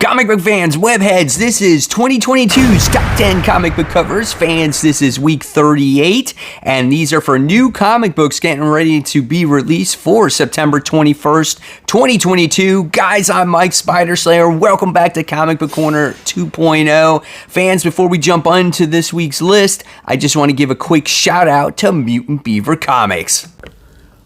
Comic book fans, webheads, this is 2022's Top 10 Comic Book Covers. Fans, this is week 38, and these are for new comic books getting ready to be released for September 21st, 2022. Guys, I'm Mike Spiderslayer. Welcome back to Comic Book Corner 2.0. Fans, before we jump onto this week's list, I just want to give a quick shout out to Mutant Beaver Comics.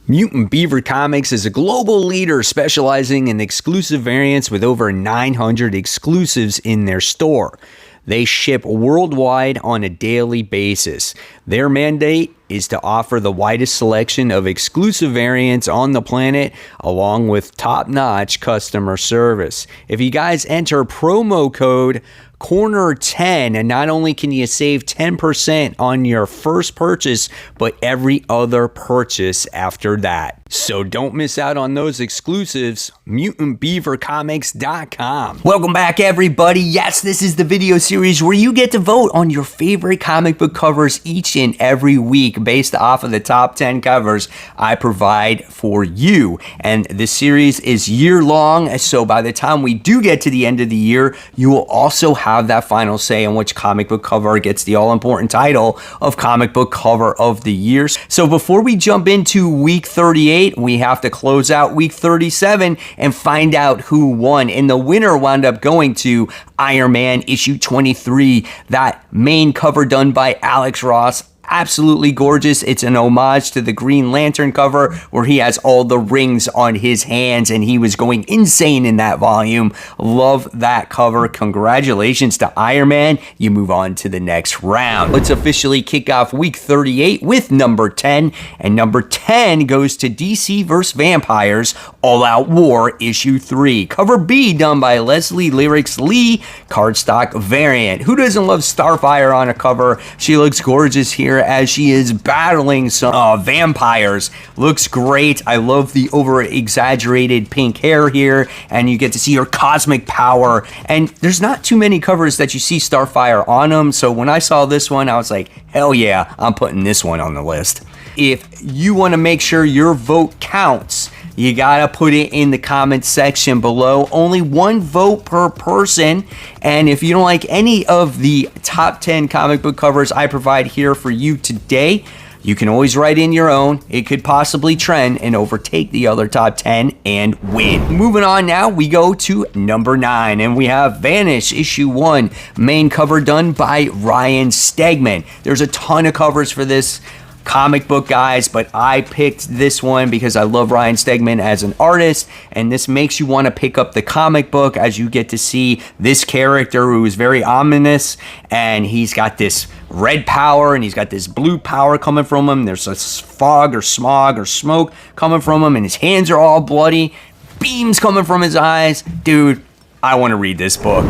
Mutant Beaver Comics is a global leader specializing in exclusive variants with over 900 exclusives in their store. They ship worldwide on a daily basis. Their mandate is to offer the widest selection of exclusive variants on the planet, along with top-notch customer service. If you guys enter promo code Corner10, and not only can you save 10% on your first purchase, but every other purchase after that. So don't miss out on those exclusives. MutantBeaverComics.com. Welcome back, everybody. Yes, this is the video series where you get to vote on your favorite comic book covers each and every week based off of the top 10 covers I provide for you. And this series is year-long, so by the time we do get to the end of the year, you will also have that final say on which comic book cover gets the all-important title of Comic Book Cover of the Year. So before we jump into week 38, we have to close out week 37 and find out who won. And the winner wound up going to Iron Man issue 23, that main cover done by Alex Ross. Absolutely gorgeous. It's an homage to the Green Lantern cover where he has all the rings on his hands and he was going insane in that volume. Love that cover. Congratulations to Iron Man. You move on to the next round. Let's officially kick off week 38 with number 10. And number 10 goes to DC vs. Vampires All Out War issue 3. Cover B done by Leslie Lyrics Lee, cardstock variant. Who doesn't love Starfire on a cover? She looks gorgeous here as she is battling some vampires. Looks great. I love the over-exaggerated pink hair here, and you get to see her cosmic power. And there's not too many covers that you see Starfire on them, so when I saw this one, I was like, hell yeah, I'm putting this one on the list. If you want to make sure your vote counts, you gotta put it in the comments section below. Only one vote per person. And if you don't like any of the top 10 comic book covers I provide here for you today, you can always write in your own. It could possibly trend and overtake the other top 10 and win. Moving on now, we go to number 9, and we have Vanish issue 1, main cover done by Ryan Stegman. There's a ton of covers for this comic book, guys, but I picked this one because I love Ryan Stegman as an artist, and this makes you want to pick up the comic book as you get to see this character who is very ominous, and he's got this red power and he's got this blue power coming from him. There's a fog or smog or smoke coming from him, and his hands are all bloody, beams coming from his eyes. Dude, I want to read this book.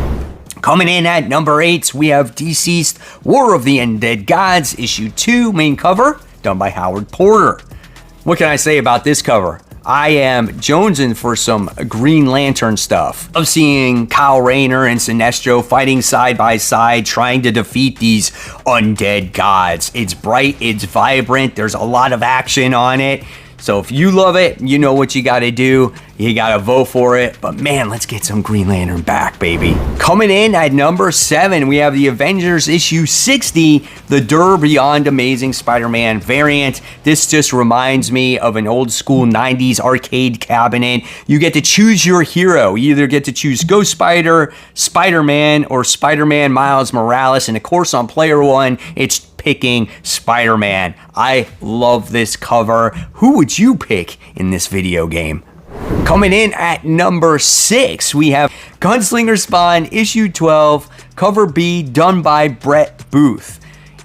Coming in at number 8, we have DC's War of the Undead Gods, issue 2, main cover, done by Howard Porter. What can I say about this cover? I am jonesing for some Green Lantern stuff. Of seeing Kyle Rayner and Sinestro fighting side by side, trying to defeat these undead gods. It's bright, it's vibrant, there's a lot of action on it. So if you love it, you know what you gotta do. You gotta vote for it. But man, let's get some Green Lantern back, baby. Coming in at number 7, we have the Avengers issue 60, the Dur Beyond Amazing Spider-Man variant. This just reminds me of an old school 90s arcade cabinet. You get to choose your hero. You either get to choose Ghost Spider, Spider-Man, or Spider-Man Miles Morales. And of course, on player 1, it's picking Spider-Man. I love this cover. Who would you pick in this video game? Coming in at number 6, we have Gunslinger Spawn issue 12, cover B, done by Brett Booth.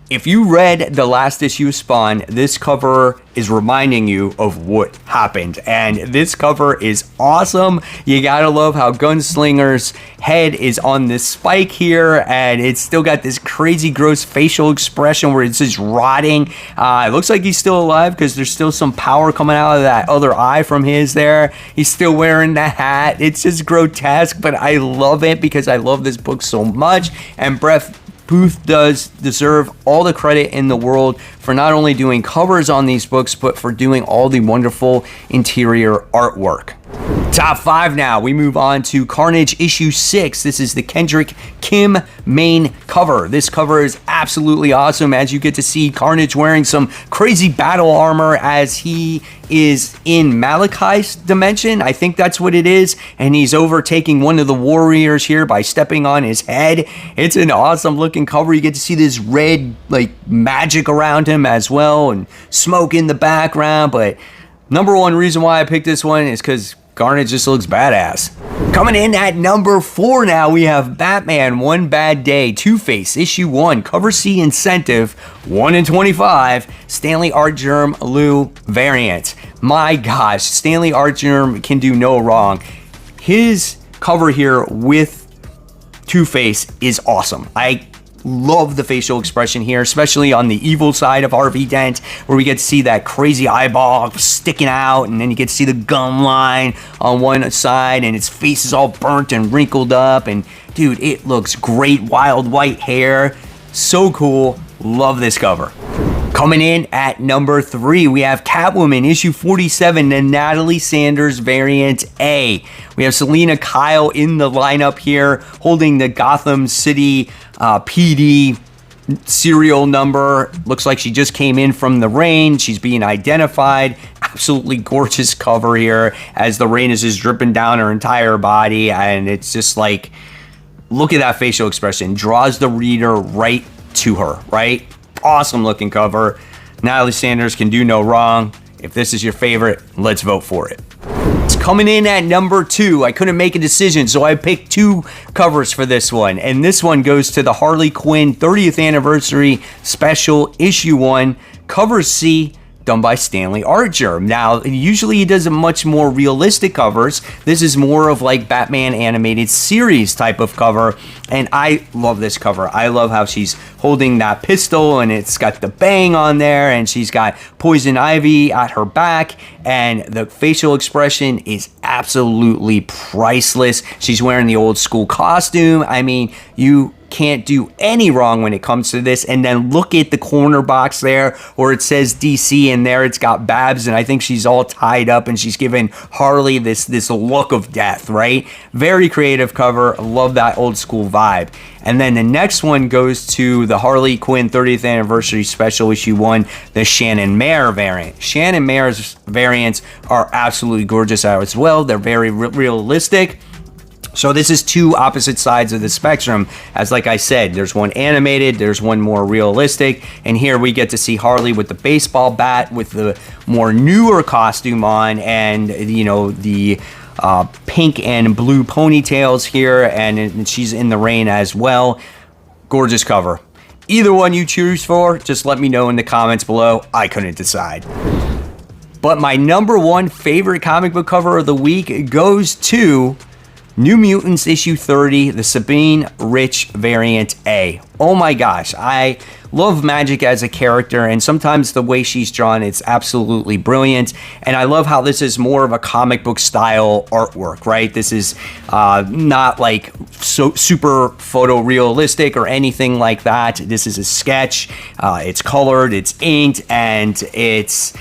If you read the last issue of Spawn, this cover is reminding you of what happened. And this cover is awesome. You gotta love how Gunslinger's head is on this spike here, and it's still got this crazy gross facial expression where it's just rotting. It looks like he's still alive because there's still some power coming out of that other eye from his there. He's still wearing the hat. It's just grotesque, but I love it because I love this book so much. And Brett Booth does deserve all the credit in the world for not only doing covers on these books, but for doing all the wonderful interior artwork. Top 5 now. We move on to Carnage issue 6. This is the Kendrick Kim main cover. This cover is absolutely awesome as you get to see Carnage wearing some crazy battle armor as he is in Malachi's dimension. I think that's what it is. And he's overtaking one of the warriors here by stepping on his head. It's an awesome looking cover. You get to see this red like magic around him as well and smoke in the background. But number one reason why I picked this one is because Carnage just looks badass. Coming in at number 4 now, we have Batman One Bad Day, Two-Face, issue 1, cover C incentive, 1 in 25, Stanley Art Germ Lou variant. My gosh, Stanley Art Germ can do no wrong. His cover here with Two-Face is awesome. I love the facial expression here, especially on the evil side of Harvey Dent, where we get to see that crazy eyeball sticking out, and then you get to see the gum line on one side, and his face is all burnt and wrinkled up, and dude, it looks great. Wild white hair, so cool. Love this cover. Coming in at number 3, we have Catwoman, issue 47, the Natalie Sanders variant A. We have Selena Kyle in the lineup here, holding the Gotham City PD serial number. Looks like she just came in from the rain. She's being identified. Absolutely gorgeous cover here as the rain is just dripping down her entire body. And it's just like, look at that facial expression. Draws the reader right to her, right? Awesome looking cover. Natalie Sanders can do no wrong. If this is your favorite, let's vote for it. It's coming in at number 2. I couldn't make a decision, so I picked 2 covers for this one. And this one goes to the Harley Quinn 30th anniversary special issue 1, cover C, done by Stanley Art Germ. Now, usually he does a much more realistic covers. This is more of like Batman animated series type of cover, and I love this cover. I love how she's holding that pistol, and it's got the bang on there, and she's got Poison Ivy at her back, and the facial expression is absolutely priceless. She's wearing the old school costume. I mean, you can't do any wrong when it comes to this. And then look at the corner box there where it says DC, and there it's got Babs, and I think she's all tied up, and she's giving Harley this look of death, right? Very creative cover. I love that old school vibe. And then the next one goes to the Harley Quinn 30th anniversary special issue 1, the Shannon Mayer variant. Shannon Mayer's variants are absolutely gorgeous as well. They're very realistic. So this is 2 opposite sides of the spectrum. As like I said, there's one animated, there's one more realistic, and here we get to see Harley with the baseball bat with the more newer costume on, and you know, the pink and blue ponytails here, and she's in the rain as well. Gorgeous cover. Either one you choose for, just let me know in the comments below. I couldn't decide. But my number 1 favorite comic book cover of the week goes to New Mutants issue 30, the Sabine Rich variant A. Oh my gosh, I love Magic as a character, and sometimes the way she's drawn, it's absolutely brilliant. And I love how this is more of a comic book style artwork, right? This is not like so super photorealistic or anything like that. This is a sketch. It's colored, it's inked, and it's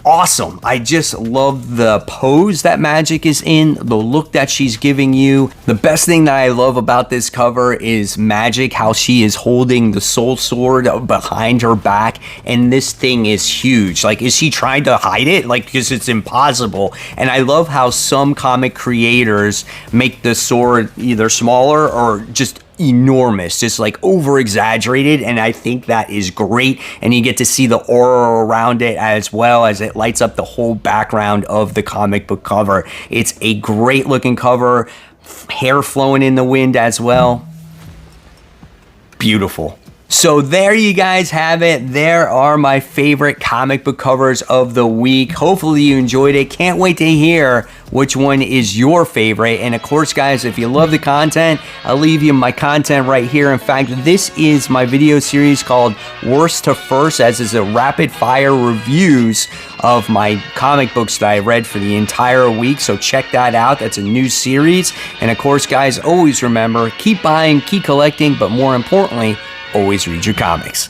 awesome. I just love the pose that Magic is in, the look that she's giving you. The best thing that I love about this cover is Magic, how she is holding the soul sword behind her back, and this thing is huge. Like, is she trying to hide it? Like, because it's impossible. And I love how some comic creators make the sword either smaller or just enormous, just like over exaggerated, and I think that is great. And you get to see the aura around it as well as it lights up the whole background of the comic book cover. It's a great looking cover, hair flowing in the wind as well. Beautiful. So there you guys have it. There are my favorite comic book covers of the week. Hopefully you enjoyed it. Can't wait to hear which one is your favorite. And of course, guys, if you love the content, I'll leave you my content right here. In fact, this is my video series called Worst to First, as is a rapid fire reviews of my comic books that I read for the entire week. So check that out. That's a new series. And of course, guys, always remember, keep buying, keep collecting, but more importantly, always read your comics.